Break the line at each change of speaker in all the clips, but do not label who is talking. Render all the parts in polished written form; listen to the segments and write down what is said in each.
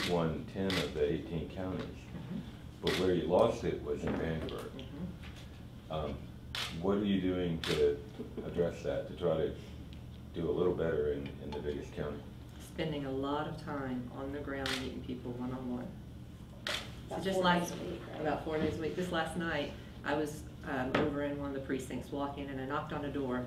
won 10 of the 18 counties, but where you lost it was in Vandenberg. What are you doing to address that, to try to do a little better in the biggest county?
Spending a lot of time on the ground meeting people one-on-one. So just
4
like
days a week, right?
about 4 days a week. Just last night, I was over in one of the precincts walking, and I knocked on a door,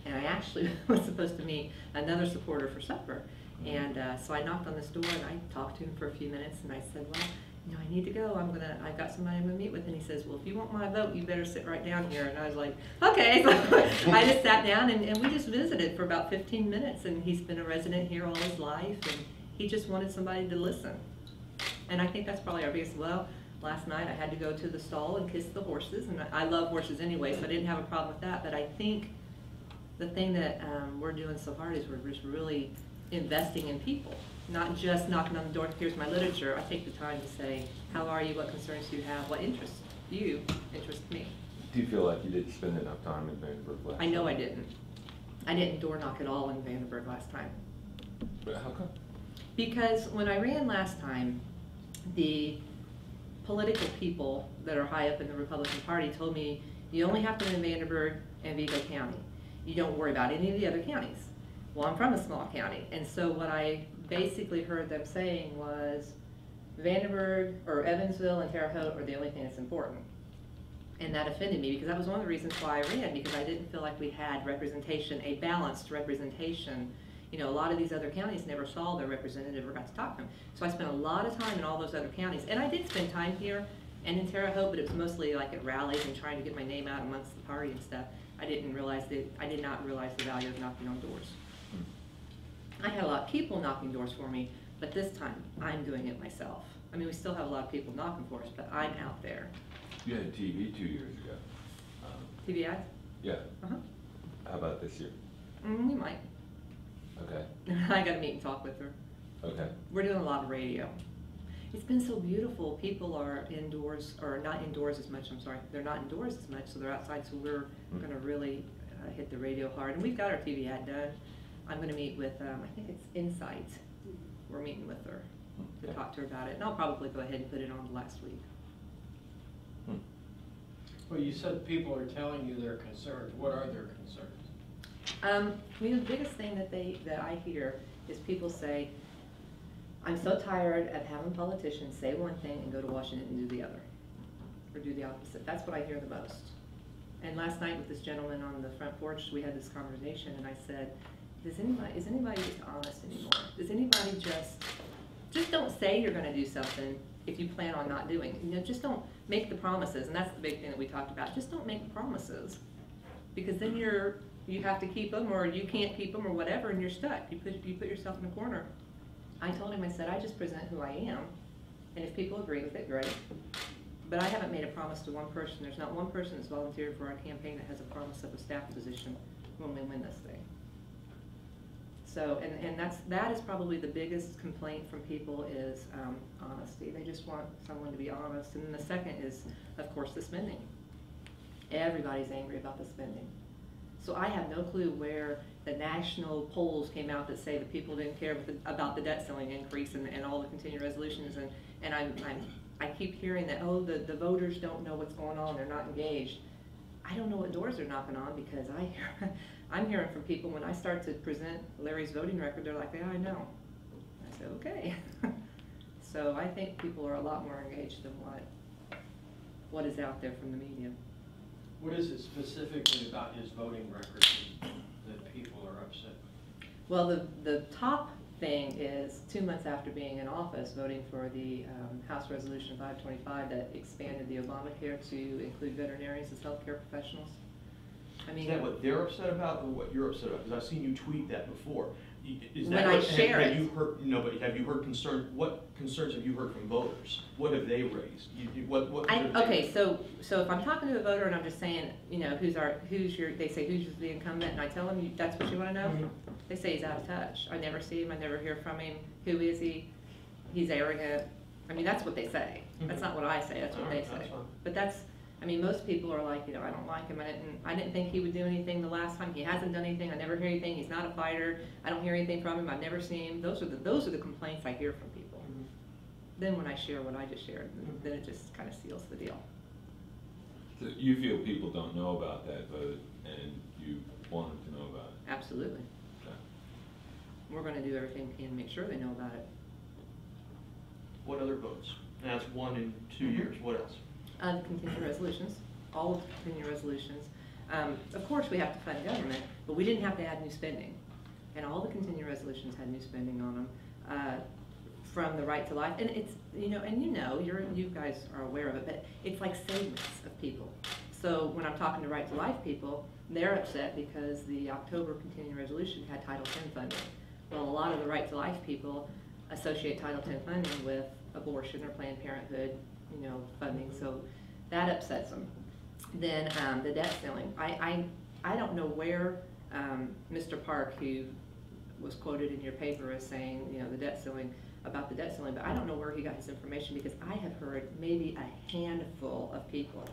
and I actually was supposed to meet another supporter for supper. And so I knocked on this door, and I talked to him for a few minutes, and I said, well, you know, I need to go. I've got somebody I'm gonna meet with. And he says, well, if you want my vote, you better sit right down here. And I was like, okay. So I just sat down, and we just visited for about 15 minutes. And he's been a resident here all his life, and he just wanted somebody to listen. And I think that's probably our biggest, well, last night I had to go to the stall and kiss the horses. And I love horses anyway, so I didn't have a problem with that. But I think the thing that we're doing so hard is we're just really investing in people. Not just knocking on the door, here's my literature. I take the time to say, how are you, what concerns do you have, what interests you, interests me.
Do you feel like you didn't spend enough time in Vandenberg last
I know
time?
I didn't. I didn't door knock at all in Vandenberg last time.
But how come?
Because when I ran last time, the political people that are high up in the Republican Party told me, you only have to win Vandenberg and Vigo County. You don't worry about any of the other counties. Well, I'm from a small county, and so what I basically heard them saying was Vandenberg or Evansville and Terre Haute are the only thing that's important. And that offended me because that was one of the reasons why I ran, because I didn't feel like we had representation, a balanced representation. You know, a lot of these other counties never saw their representative or got to talk to them. So I spent a lot of time in all those other counties. And I did spend time here and in Terre Haute, but it was mostly like at rallies and trying to get my name out amongst the party and stuff. I did not realize the value of knocking on doors. I had a lot of people knocking doors for me, but this time I'm doing it myself. I mean, we still have a lot of people knocking for us, but I'm out there.
You had TV 2 years ago.
TV ads?
Yeah.
Uh-huh.
How about this year?
We might.
Okay.
I got to meet and talk with her.
Okay.
We're doing a lot of radio. It's been so beautiful. People are indoors, or not indoors as much, I'm sorry. They're not indoors as much, so they're outside, so we're going to really hit the radio hard. And we've got our TV ad done. I'm going to meet with, I think it's Insight. We're meeting with her to talk to her about it. And I'll probably go ahead and put it on last week.
Well, you said people are telling you their concerns. What are their concerns?
I mean, the biggest thing that I hear is people say, I'm so tired of having politicians say one thing and go to Washington and do the other, or do the opposite. That's what I hear the most. And last night with this gentleman on the front porch, we had this conversation, and I said, is anybody just honest anymore? Does anybody just don't say you're going to do something if you plan on not doing it. You know, just don't make the promises, and that's the big thing that we talked about. Just don't make the promises, because then you have to keep them, or you can't keep them, or whatever, and you're stuck. You put yourself in a corner. I told him, I said, I just present who I am, and if people agree with it, great. But I haven't made a promise to one person. There's not one person that's volunteered for our campaign that has a promise of a staff position when we win this thing. So, and that is probably the biggest complaint from people is honesty. They just want someone to be honest. And then the second is, of course, the spending. Everybody's angry about the spending. So I have no clue where the national polls came out that say that people didn't care about the debt ceiling increase and all the continuing resolutions. And I keep hearing that, oh, the voters don't know what's going on, they're not engaged. I don't know what doors they're knocking on, because I'm hearing from people when I start to present Larry's voting record, they're like, yeah, I know. I said, okay. So I think people are a lot more engaged than what is out there from the media.
What is it specifically about his voting record that people are upset with?
Well, the top thing is 2 months after being in office, voting for the House Resolution 525 that expanded the Obamacare to include veterinarians as healthcare professionals. I mean,
is that what they're upset about, or what you're upset about? Because I've seen you tweet that before. Is
when
that
I
what,
share
have
it.
you heard? No, but have you heard concerns? What concerns have you heard from voters? What have they raised?
Okay, so if I'm talking to a voter and I'm just saying, you know, they say who's the incumbent, and I tell them that's what you want to know. Mm-hmm. They say he's out of touch. I never see him. I never hear from him. Who is he? He's arrogant. I mean, that's what they say. Mm-hmm. That's not what I say. That's what they say. But I mean, most people are like, you know, I don't like him. I didn't think he would do anything the last time. He hasn't done anything. I never hear anything. He's not a fighter. I don't hear anything from him. I've never seen him. Those are the complaints I hear from people. then when I share what I just shared, then it just kind of seals the deal.
So you feel people don't know about that vote, and you want them to know about it?
Absolutely.
Okay.
We're gonna do everything we can to make sure they know about it.
What other votes? And that's 1 in 2 years, what else?
The continuing resolutions, all of the continuing resolutions. Of course, we have to fund government, but we didn't have to add new spending. And all the continuing resolutions had new spending on them, from the right to life. And it's, you guys are aware of it, but it's like segments of people. So when I'm talking to right to life people, they're upset because the October continuing resolution had Title X funding. Well, a lot of the right to life people associate Title X funding with abortion or Planned Parenthood, funding, so that upsets them. Then the debt ceiling. I don't know where Mr. Park, who was quoted in your paper as saying, the debt ceiling, about the debt ceiling, but I don't know where he got his information, because I have heard maybe a handful of people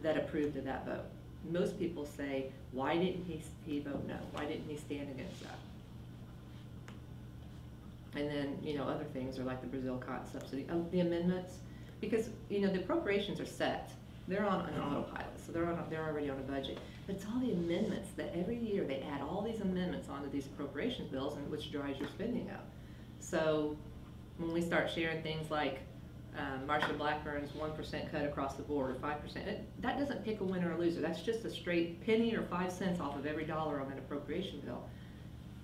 that approved of that vote. Most people say, why didn't he vote no? Why didn't he stand against that? And then, other things are like the Brazil cotton subsidy, the amendments, because, the appropriations are set. They're on an autopilot, so they're already on a budget. But it's all the amendments that every year they add all these amendments onto these appropriations bills, and which drives your spending up. So when we start sharing things like Marsha Blackburn's 1% cut across the board, or 5%, that doesn't pick a winner or loser. That's just a straight penny or 5 cents off of every dollar on that appropriation bill.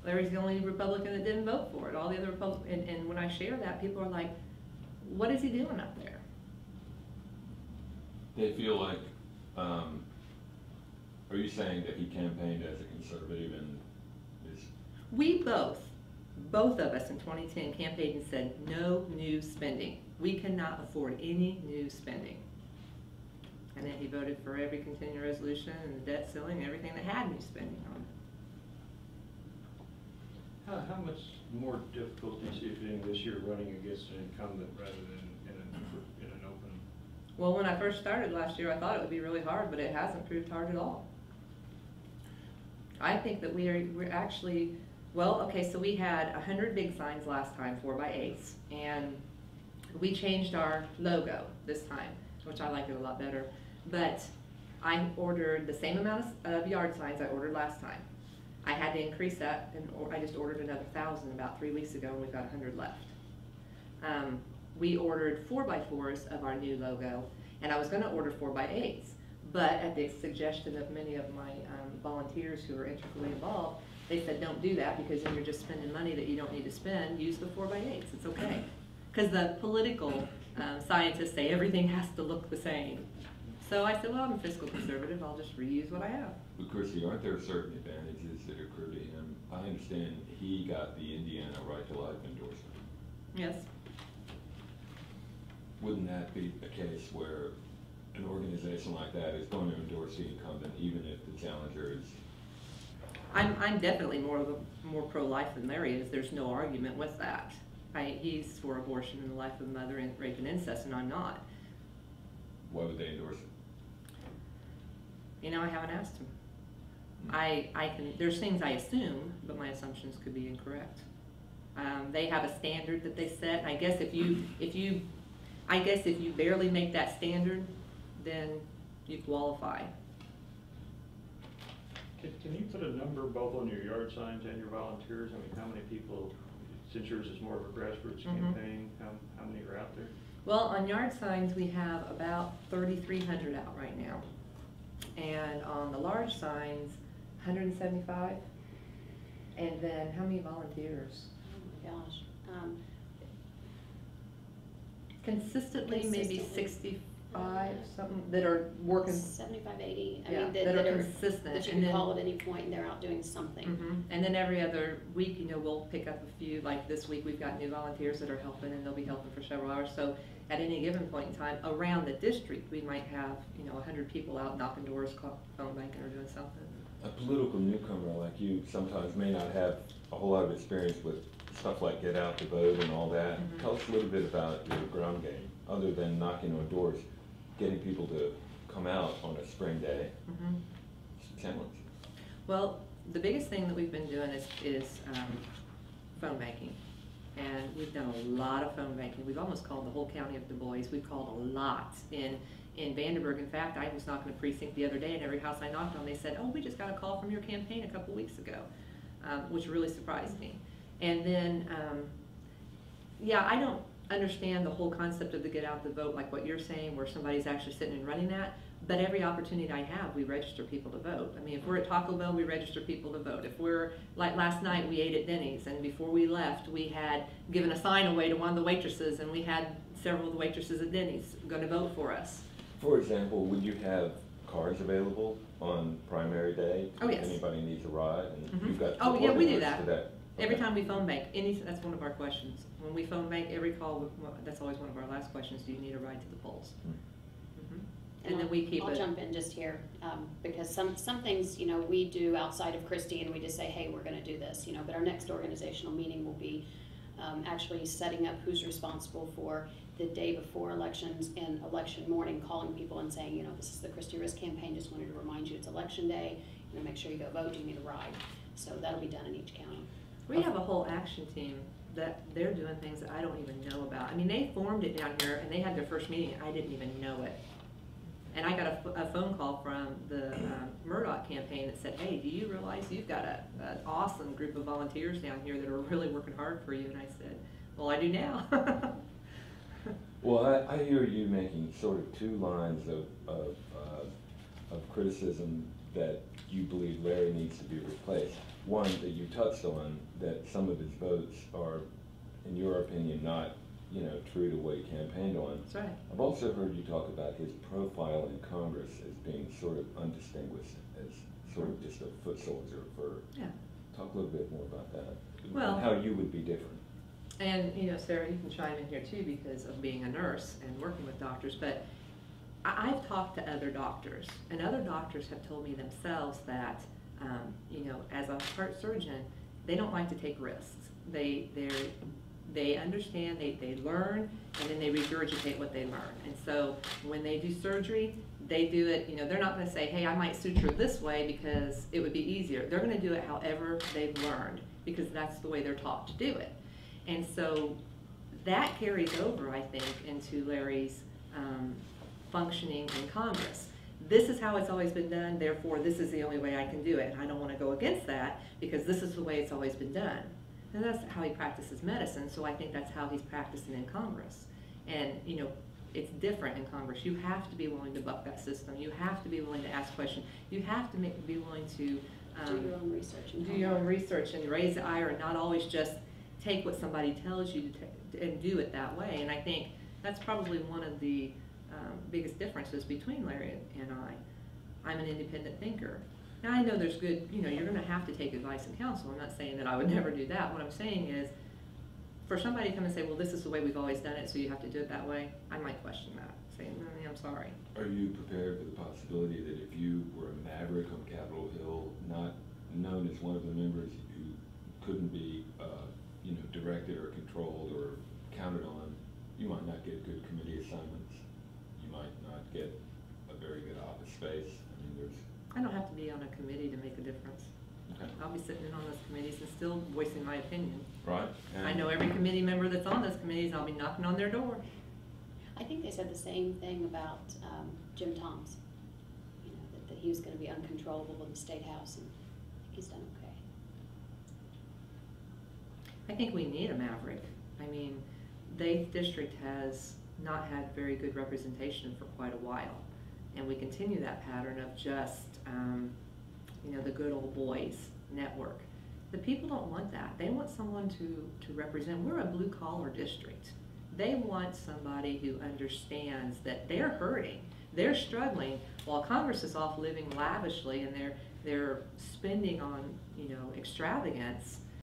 Larry's the only Republican that didn't vote for it. All the other Republicans, and when I share that, people are like, what is he doing up there?
They feel like, are you saying that he campaigned as a conservative and is?
We both of us in 2010 campaigned and said, no new spending. We cannot afford any new spending. And then he voted for every continuing resolution and the debt ceiling and everything that had new spending on it.
How much more difficult do you see it being this year running against an incumbent rather than in an open?
Well, when I first started last year, I thought it would be really hard, but it hasn't proved hard at all. I think that we're actually, well, okay, so we had 100 big signs last time, 4x8s, and we changed our logo this time, which I like it a lot better. But I ordered the same amount of yard signs I ordered last time. I had to increase that, and I just ordered another 1,000 about 3 weeks ago, and we've got 100 left. We ordered 4x4s of our new logo, and I was going to order 4x8s, but at the suggestion of many of my volunteers who are intricately involved, they said, don't do that, because then you're just spending money that you don't need to spend. Use the 4x8s, it's okay. Because the political scientists say everything has to look the same. So I said, well, I'm a fiscal conservative, I'll just reuse what I have.
But Chrissy, aren't there certain advantages that accrue to him? I understand he got the Indiana Right to Life endorsement.
Yes.
Wouldn't that be a case where an organization like that is going to endorse the incumbent even if the challenger is?
I'm definitely more pro-life than Larry is. There's no argument with that. He's for abortion and the life of the mother and rape and incest, and I'm not.
Why would they endorse it?
I haven't asked him. There's things I assume, but my assumptions could be incorrect. They have a standard that they set. I guess if you barely make that standard, then you qualify.
Can you put a number both on your yard signs and your volunteers? I mean, how many people, since yours is more of a grassroots campaign, how many are out there?
Well, on yard signs, we have about 3,300 out right now. And on the large signs, 175. And then how many volunteers?
Oh my gosh.
Consistently, maybe 65, something, that are working.
75, 80. I
Yeah,
mean,
that are consistent.
That you
And
can
then,
call at any point and they're out doing something.
And then every other week, we'll pick up a few. Like this week, we've got new volunteers that are helping, and they'll be helping for several hours. So at any given point in time, around the district, we might have 100 people out knocking doors, phone banking, or doing something.
A political newcomer like you sometimes may not have a whole lot of experience with stuff like get out the vote and all that. Tell us a little bit about your ground game, other than knocking on doors, getting people to come out on a spring day. It's a challenge.
Well, the biggest thing that we've been doing is phone banking. And we've done a lot of phone banking. We've almost called the whole county of Du Bois. We've called a lot in Vandenberg. In fact, I was knocking a precinct the other day, and every house I knocked on, they said, "Oh, we just got a call from your campaign a couple weeks ago," which really surprised me. And then, yeah, I don't understand the whole concept of the get out the vote, like what you're saying, where somebody's actually sitting and running that. But every opportunity I have, we register people to vote. I mean, if we're at Taco Bell, we register people to vote. If we're, like last night, we ate at Denny's, and before we left, we had given a sign away to one of the waitresses, and we had several of the waitresses at Denny's going to vote for us.
For example, would you have cars available on primary day?
Oh, yes.
If anybody needs a ride, and
Mhm.
you've got.
Oh, yeah, we do
ordinance
that.
for that.
Every
Okay.
time we phone bank, that's one of our questions. When we phone bank, every call, that's always one of our last questions, do you need a ride to the polls?
Hmm.
Mhm. And then we keep
I'll
it.
jump in just here, because some things, you know, we do outside of Christie, and we just say, hey, we're gonna do this, you know, but our next organizational meeting will be actually setting up who's responsible for the day before elections and election morning, calling people and saying, you know, this is the Christie Risk Campaign, just wanted to remind you it's election day, you know, make sure you go vote, do you need a ride? So that'll be done in each county.
We have a whole action team that they're doing things that I don't even know about. I mean, they formed it down here, and they had their first meeting, and I didn't even know it. And I got a phone call from the Murdoch campaign that said, hey, do you realize you've got an awesome group of volunteers down here that are really working hard for you? And I said, well, I do now.
Well, I hear you making sort of two lines of criticism that you believe Larry needs to be replaced. One, that you touched on, that some of his votes are, in your opinion, not, you know, true to what he campaigned on.
That's right.
I've also heard you talk about his profile in Congress as being sort of undistinguished, as sort of just a foot soldier for.
Yeah.
Talk a little bit more about that.
Well-
And how you would be different.
And, you know, Sarah, you can chime in here too because of being a nurse and working with doctors, but I've talked to other doctors, and other doctors have told me themselves that, you know, as a heart surgeon, they don't like to take risks. They understand, they learn, and then they regurgitate what they learn. And so when they do surgery, they do it, you know, they're not gonna say, hey, I might suture this way because it would be easier. They're gonna do it however they've learned because that's the way they're taught to do it. And so that carries over, I think, into Larry's functioning in Congress. This is how it's always been done, therefore this is the only way I can do it. And I don't want to go against that because this is the way it's always been done. And that's how he practices medicine, so I think that's how he's practicing in Congress. And, you know, it's different in Congress. You have to be willing to buck that system. You have to be willing to ask questions. You have to be willing to
Do your own research. And
do your own research and raise the ire and not always just take what somebody tells you to and do it that way. And I think that's probably one of the biggest differences between Larry and I. I'm an independent thinker. Now I know there's good, you know, you're gonna have to take advice and counsel. I'm not saying that I would never do that. What I'm saying is, for somebody to come and say, well, this is the way we've always done it, so you have to do it that way, I might question that, saying, I'm sorry.
Are you prepared for the possibility that if you were a maverick on Capitol Hill, not known as one of the members who couldn't be, you know, directed or controlled or counted on, you might not get good committee assignments. You might not get a very good office space. I mean, there's.
I don't have to be on a committee to make a difference.
Okay.
I'll be sitting in on those committees and still voicing my opinion.
Right.
I know every committee member that's on those committees, I'll be knocking on their door.
I think they said the same thing about Jim Toms, you know, that he was gonna be uncontrollable in the State House, and I think he's done okay.
I think we need a maverick. I mean, the 8th District has not had very good representation for quite a while. And we continue that pattern of just, you know, the good old boys network. The people don't want that. They want someone to represent. We're a blue collar district. They want somebody who understands that they're hurting, they're struggling, while Congress is off living lavishly and they're spending on, you know, extravagance.